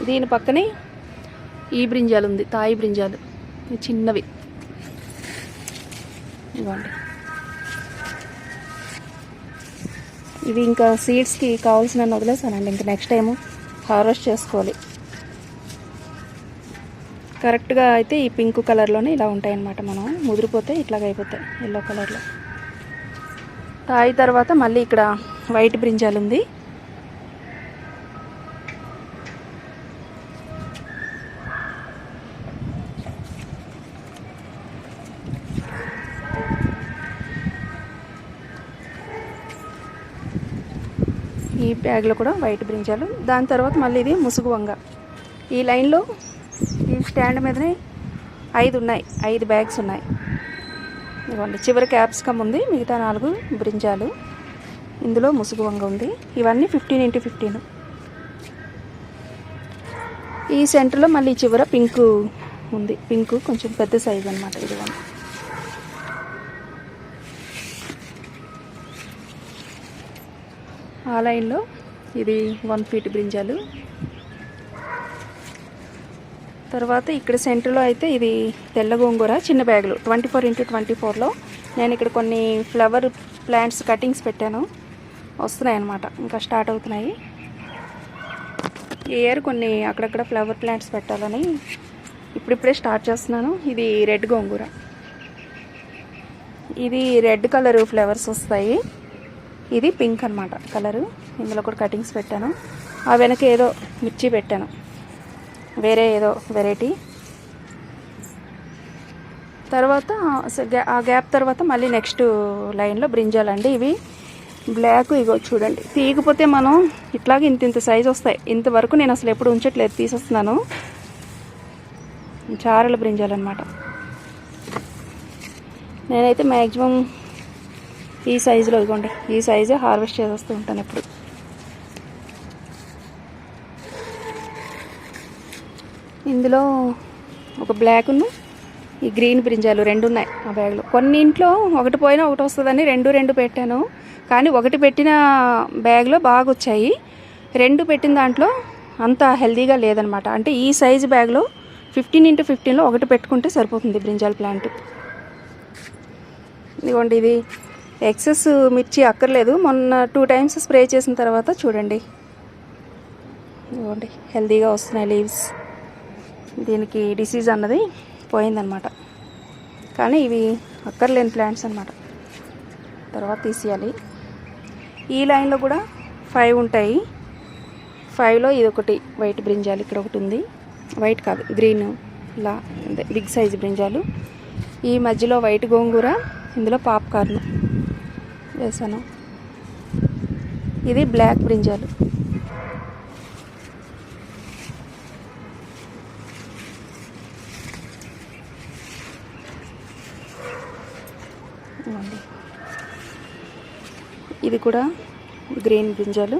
దీని పక్కనే ఈ బ్రింజాలు ఉంది, తాయి బ్రింజాలు చిన్నవి. ఇవ్వండి ఇవి ఇంకా సీడ్స్కి కావాల్సిన వదిలేసానండి. ఇంకా నెక్స్ట్ టైము హార్వెస్ట్ చేసుకోవాలి. కరెక్ట్గా అయితే ఈ పింక్ కలర్లోనే ఇలా ఉంటాయన్నమాట. మనం ముదిరిపోతే ఇట్లాగ అయిపోతాయి ఎల్లో కలర్లో. తాయి తర్వాత మళ్ళీ ఇక్కడ వైట్ బ్రింజాల్ ఉంది. ఈ బ్యాగ్లో కూడా వైట్ బ్రింజాలు. దాని తర్వాత మళ్ళీ ఇది ముసుగు వంగ. ఈ లైన్లో ఈ స్టాండ్ మీదనే 5 ఉన్నాయి, 5 బ్యాగ్స్ ఉన్నాయి. ఇవ్వండి చివరి క్యాప్సికమ్ ఉంది, మిగతా 4 బ్రింజాలు. ఇందులో ముసుగు వంగ ఉంది. ఇవన్నీ 15x15. ఈ సెంటర్లో మళ్ళీ చివర పింక్ ఉంది. పింక్ కొంచెం పెద్ద సైజు అనమాట. ఇదిగోండి ఆ లైన్లో ఇది 1 ఫీట్ బ్రింజాలు. తర్వాత ఇక్కడ సెంటర్లో అయితే ఇది తెల్ల గోంగూర చిన్న బ్యాగులు 24x24లో. నేను ఇక్కడ కొన్ని ఫ్లవర్ ప్లాంట్స్ కటింగ్స్ పెట్టాను, వస్తున్నాయి అన్నమాట, ఇంకా స్టార్ట్ అవుతున్నాయి. ఈ ఇయర్ కొన్ని అక్కడక్కడ ఫ్లవర్ ప్లాంట్స్ పెట్టాలని ఇప్పుడిప్పుడే స్టార్ట్ చేస్తున్నాను. ఇది రెడ్ గోంగూర, ఇది రెడ్ కలరు ఫ్లవర్స్ వస్తాయి. ఇది పింక్ అనమాట కలరు. ఇందులో కూడా కటింగ్స్ పెట్టాను. ఆ వెనక ఏదో మిర్చి పెట్టాను, వేరే ఏదో వెరైటీ. తర్వాత ఆ గ్యాప్ తర్వాత మళ్ళీ నెక్స్ట్ లైన్లో బ్రింజాలండి. ఇవి బ్లాక్, ఇగో చూడండి. తీయకపోతే మనం ఇట్లాగే ఇంత సైజు వస్తాయి. ఇంతవరకు నేను అసలు ఎప్పుడు ఉంచట్లేదు, తీసేస్తున్నాను. చారల బ్రింజాలన్నమాట. నేనైతే మ్యాక్సిమం ఈ సైజులో, ఇదిగోండి ఈ సైజే హార్వెస్ట్ చేసేస్తూ ఉంటాను ఎప్పుడు. ఇందులో ఒక బ్లాక్ను ఈ గ్రీన్ బ్రింజాలు 2 ఉన్నాయి ఆ బ్యాగ్లో. కొన్ని ఇంట్లో ఒకటి పోయినా ఒకటి వస్తుందని రెండు పెట్టాను. కానీ ఒకటి పెట్టిన బ్యాగ్లో బాగా వచ్చాయి, 2 పెట్టిన దాంట్లో అంత హెల్దీగా లేదనమాట. అంటే ఈ సైజు బ్యాగ్లో 15x15లో ఒకటి పెట్టుకుంటే సరిపోతుంది బ్రింజాల్ ప్లాంట్. ఇదిగోండి, ఇది ఎక్సెస్ మిర్చి అక్కర్లేదు. మొన్న 2 టైమ్స్ స్ప్రే చేసిన తర్వాత చూడండి, ఇదిగోండి హెల్దీగా వస్తున్నాయి లీవ్స్. దీనికి డిసీజ్ అన్నది పోయిందనమాట. కానీ ఇవి అక్కర్లేని ప్లాంట్స్ అనమాట, తర్వాత తీసేయాలి. ఈ లైన్లో కూడా 5 ఉంటాయి. 5లో ఇది ఒకటి వైట్ బ్రింజాలు, ఇక్కడ ఒకటి ఉంది. వైట్ కాదు, గ్రీన్ ఇలా బిగ్ సైజ్ బ్రింజాలు. ఈ మధ్యలో వైట్ గోంగూర, ఇందులో పాప్కార్న్ వేసాను. ఇది బ్లాక్ బ్రింజాలు. ఇది కూడా గ్రీన్ బ్రింజాలు.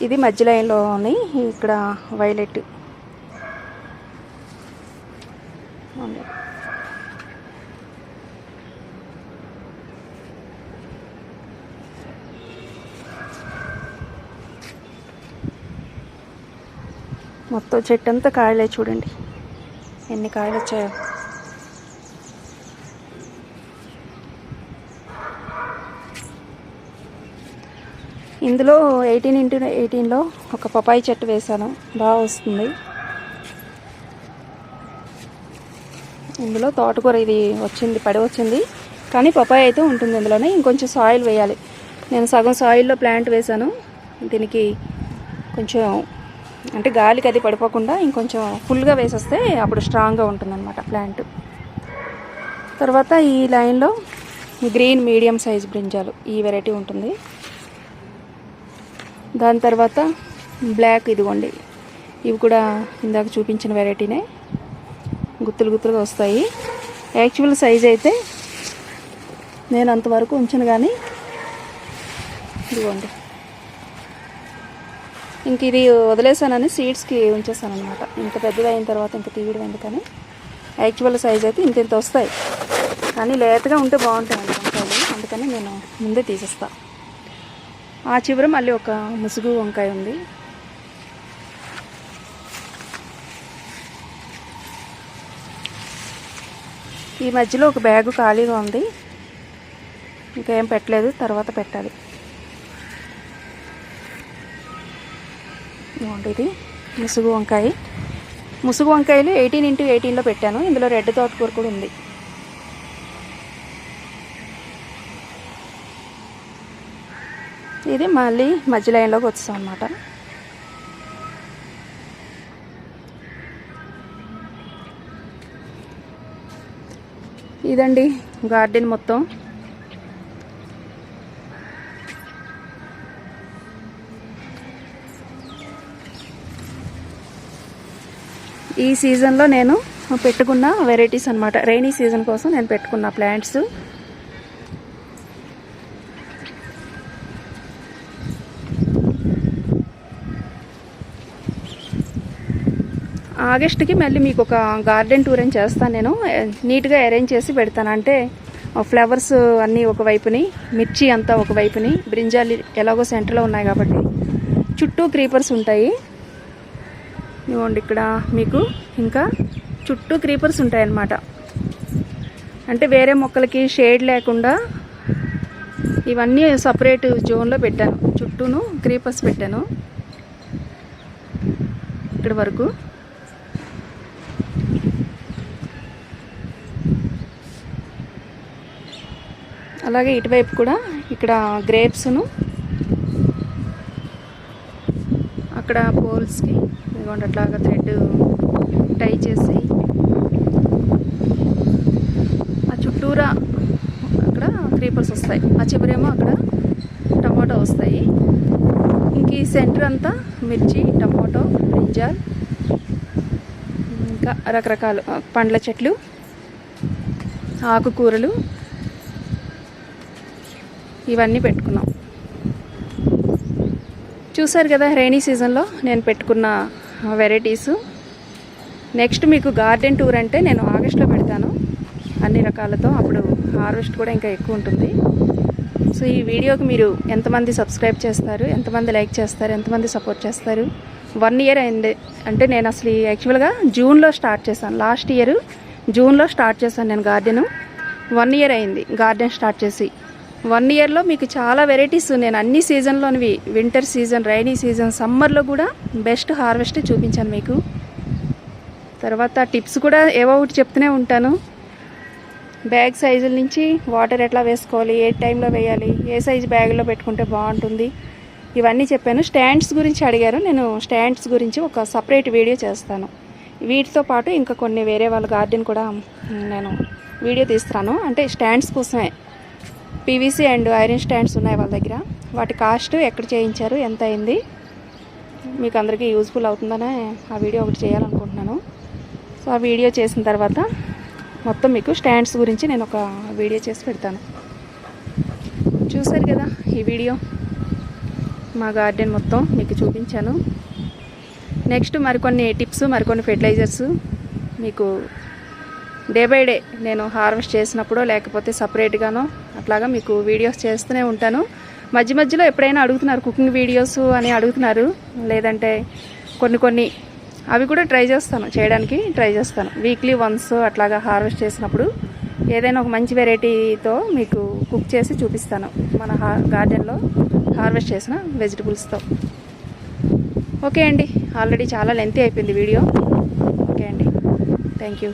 ఇది మధ్య లైన్లోని ఇక్కడ వైలెట్. మొత్తం చెట్టు అంతా కాయలే, చూడండి ఎన్ని కాయలు వచ్చాయో. ఇందులో 18x18లో ఒక పపాయి చెట్టు వేసాను, బాగా వస్తుంది. ఇందులో తోటకూర ఇది వచ్చింది, పడి వచ్చింది. కానీ పపాయి అయితే ఉంటుంది ఇందులోనే. ఇంకొంచెం సాయిల్ వేయాలి. నేను సగం సాయిల్లో ప్లాంట్ వేసాను. దీనికి కొంచెం అంటే గాలికి అది పడిపోకుండా ఇంకొంచెం ఫుల్గా వేసేస్తే అప్పుడు స్ట్రాంగ్గా ఉంటుందన్నమాట ప్లాంట్. తర్వాత ఈ లైన్లో గ్రీన్ మీడియం సైజ్ బ్రింజాలు, ఈ వెరైటీ ఉంటుంది. దాని తర్వాత బ్లాక్, ఇదిగోండి ఇవి కూడా ఇందాక చూపించిన వెరైటీనే, గుత్తులు గుత్తులుగా వస్తాయి. యాక్చువల్ సైజ్ అయితే నేను అంతవరకు ఉంచను, కానీ ఇదిగోండి ఇంక ఇది వదిలేసానని సీడ్స్కి ఉంచేసాను అనమాట. ఇంకా పెద్దది అయిన తర్వాత ఇంకా తీయడం ఎందుకని. యాక్చువల్ సైజ్ అయితే ఇంత వస్తాయి, కానీ లేతగా ఉంటే బాగుంటాయి వంకాయలు, అందుకని నేను ముందే తీసేస్తాను. ఆ చివర మళ్ళీ ఒక ముసుగు వంకాయ ఉంది. ఈ మధ్యలో ఒక బ్యాగు ఖాళీగా ఉంది, ఇంకేం పెట్టలేదు, తర్వాత పెట్టాలి. ఇది ముసుగు వంకాయ. ముసుగు వంకాయలు 18x18లో పెట్టాను. ఇందులో రెడ్ తోటకూర కూడా ఉంది. ఇది మళ్ళీ మధ్య లైన్లోకి వచ్చాం అన్నమాట. ఇదండి గార్డెన్ మొత్తం. ఈ సీజన్లో నేను పెట్టుకున్న వెరైటీస్ అన్నమాట. రైనీ సీజన్ కోసం నేను పెట్టుకున్న ప్లాంట్స్. ఆగస్ట్కి మళ్ళీ మీకు ఒక గార్డెన్ టూర్ అని చేస్తాను. నేను నీట్గా అరేంజ్ చేసి పెడతాను. అంటే ఫ్లవర్స్ అన్నీ ఒకవైపుని, మిర్చి అంతా ఒకవైపుని, బ్రింజాలు ఎలాగో సెంటర్లో ఉన్నాయి కాబట్టి చుట్టూ క్రీపర్స్ ఉంటాయి. ఇవ్వండి ఇక్కడ మీకు ఇంకా చుట్టూ క్రీపర్స్ ఉంటాయన్నమాట. అంటే వేరే మొక్కలకి షేడ్ లేకుండా ఇవన్నీ సపరేట్ జోన్లో పెట్టాను. చుట్టూను క్రీపర్స్ పెట్టాను ఇక్కడ వరకు. అలాగే ఇటువైపు కూడా ఇక్కడ గ్రేప్స్ను అక్కడ పోల్స్కి ఇదిగోండి అట్లాగా థ్రెడ్ టై చేసి ఆ చుట్టూరా అక్కడ క్రీపర్స్ వస్తాయి, ఆ చివరేమో అక్కడ టమాటో వస్తాయి. ఇంక ఈ సెంటర్ అంతా మిర్చి, టమాటో, బ్రింజాల్, ఇంకా రకరకాల పండ్ల చెట్లు, ఆకుకూరలు ఇవన్నీ పెట్టుకున్నాం. చూసారు కదా రైనీ సీజన్లో నేను పెట్టుకున్న వెరైటీసు. నెక్స్ట్ మీకు గార్డెన్ టూర్ అంటే నేను ఆగస్ట్లో పెడతాను అన్ని రకాలతో, అప్పుడు హార్వెస్ట్ కూడా ఇంకా ఎక్కువ ఉంటుంది. సో ఈ వీడియోకి మీరు ఎంతమంది సబ్స్క్రైబ్ చేస్తారు, ఎంతమంది లైక్ చేస్తారు, ఎంతమంది సపోర్ట్ చేస్తారు? 1 ఇయర్ అయింది. అంటే నేను అసలు యాక్చువల్గా జూన్లో స్టార్ట్ చేశాను, లాస్ట్ ఇయర్ జూన్లో స్టార్ట్ చేశాను నేను గార్డెను. 1 ఇయర్ అయింది గార్డెన్ స్టార్ట్ చేసి. 1 ఇయర్లో మీకు చాలా వెరైటీస్ నేను అన్ని సీజన్లోనివి, వింటర్ సీజన్, రైనీ సీజన్, సమ్మర్లో కూడా బెస్ట్ హార్వెస్ట్ చూపించాను మీకు. తర్వాత టిప్స్ కూడా ఏవో ఒకటి చెప్తూనే ఉంటాను. బ్యాగ్ సైజుల నుంచి వాటర్ ఎట్లా వేసుకోవాలి, ఏ టైంలో వేయాలి, ఏ సైజు బ్యాగ్లో పెట్టుకుంటే బాగుంటుంది, ఇవన్నీ చెప్పాను. స్టాండ్స్ గురించి అడిగారు, నేను స్టాండ్స్ గురించి ఒక సపరేట్ వీడియో చేస్తాను. వీటితో పాటు ఇంకా కొన్ని వేరే వాళ్ళ గార్డెన్ కూడా నేను వీడియో తీస్తాను. అంటే స్టాండ్స్ కోసమే పీవీసీ అండ్ ఐరన్ స్టాండ్స్ ఉన్నాయి వాళ్ళ దగ్గర. వాటి కాస్ట్ ఎక్కడ చేయించారు, ఎంత అయింది, మీకు అందరికీ యూజ్ఫుల్ అవుతుందనే ఆ వీడియో ఒకటి చేయాలనుకుంటున్నాను. సో ఆ వీడియో చేసిన తర్వాత మొత్తం మీకు స్టాండ్స్ గురించి నేను ఒక వీడియో చేసి పెడతాను. చూసారు కదా ఈ వీడియో, మా గార్డెన్ మొత్తం మీకు చూపించాను. నెక్స్ట్ మరికొన్ని టిప్స్, మరికొన్ని ఫెర్టిలైజర్స్ మీకు డే బై డే నేను హార్వెస్ట్ చేసినప్పుడు లేకపోతే సపరేట్గానో అట్లాగా మీకు వీడియోస్ చేస్తూనే ఉంటాను. మధ్య మధ్యలో ఎప్పుడైనా అడుగుతున్నారు కుకింగ్ వీడియోస్ అని అడుగుతున్నారు, లేదంటే కొన్ని అవి కూడా చేయడానికి ట్రై చేస్తాను. వీక్లీ వన్స్ అట్లాగా హార్వెస్ట్ చేసినప్పుడు ఏదైనా ఒక మంచి వెరైటీతో మీకు కుక్ చేసి చూపిస్తాను, మన గార్డెన్లో హార్వెస్ట్ చేసిన వెజిటబుల్స్తో. ఓకే అండి, ఆల్రెడీ చాలా లెంతీ అయిపోయింది వీడియో. ఓకే అండి, థ్యాంక్ యూ.